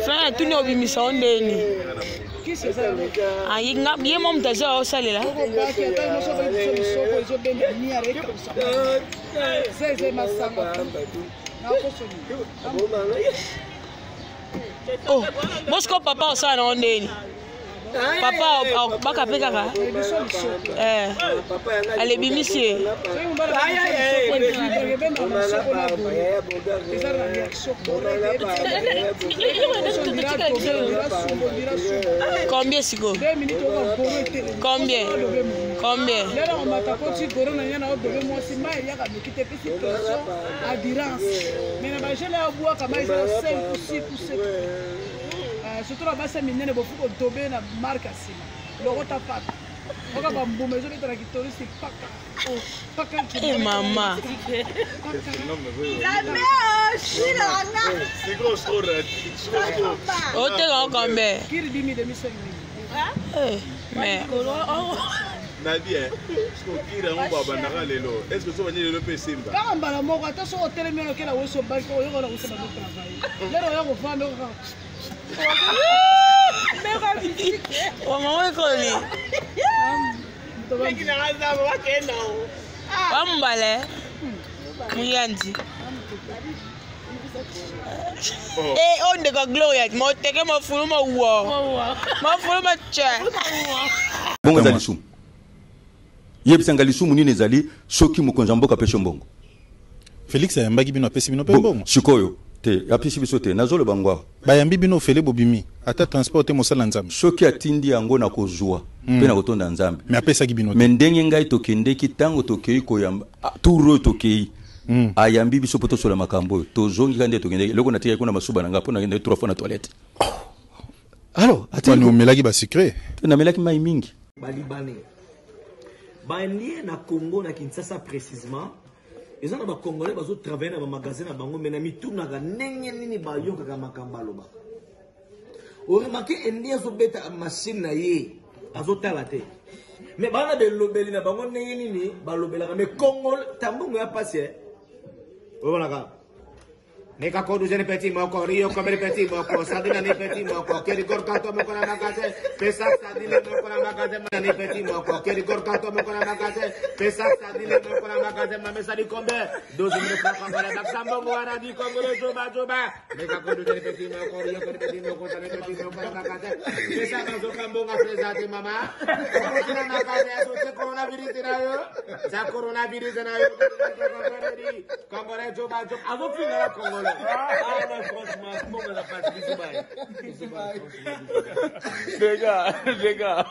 Frère, tout nous bimisa ondeni. Qui c'est ça? Ah, il n'a bien mon taza au salé là. Oh, Mosco papa au salé ondeni. Papa baka pekaka. Allez bimisi. Combien Sigo? Combien? Surtout la base minene bofuko tobe na marque asima. Logo tapat. Oka bambu mezo betara kitorisi paka. Oh, paka. Eh maman. La mère, c'est gros trop red. Oh, t'es grand combien? Kiri 10 000 demi 5 000. Eh, mais Nadia, est-ce que kiri on va bandara lelo? Est-ce que tu vas venir le PC mba? Kamba la moko attention au télé mieux que la weso bank o yoko na weso na travail. Lero yako fando ka. Oh, maman, Colli. Wambale. Muyanzi. Eh, on de gloria. Mo teke mo fuluma wo. Mo fuluma cha. Bongo zalisum. Yebisanga lisumu nini ezali soki mokonza mboka pesho mbongo. Félix ayambaki bino apesi bino pe mbongo. Sikoyo. Te apesi biso te nazolo bangwa. Bayambi bino fele bobimi ata transporter mosala nzambe. Soki atindi yango na kozwa pe na kotonda nzambe. Mais apesaki bino te. Mais ndenge ngai tokendeki tango tokei koyamba turo tokei. Ayambi biso poto sola makambo tozongi kande tokendeki loko na tika kuna masuba na ngapo na ngende 3 fois na toilette. Alors, attends, nous melaki ba secret. Na melaki mai mingi. Balibane. Ba lié na Congo na Kinshasa précisément. ils ont des Congolais qui travaillent dans les magasins, mais ils tournent dans les nini bayo kaka makamba loba. On remarque India so beta machine na ye azotala te. Mais bana de lobeli na bango nini balobela mais Congo tambongo ya passé. Voilà. Neka kodu jene petit moko rio comme le petit moko sadina ni petit moko keri gorkanto moko na magasin pesa sadina moko na magasin ni petit moko keri gorkanto moko na magasin pesa sadina moko na magasin ma mesa di combien 12000 francs para baksambo wana di Congo joba neka kodu jene petit moko rio comme petit moko sadina petit moko na magasin pesa bazo kambonga presente mama ko na magasin so se coronavirus na yo za coronavirus na yo Congolais joba azo finira Congo. Ah, franchement, comment on a pas de bisous, bye. Les gars.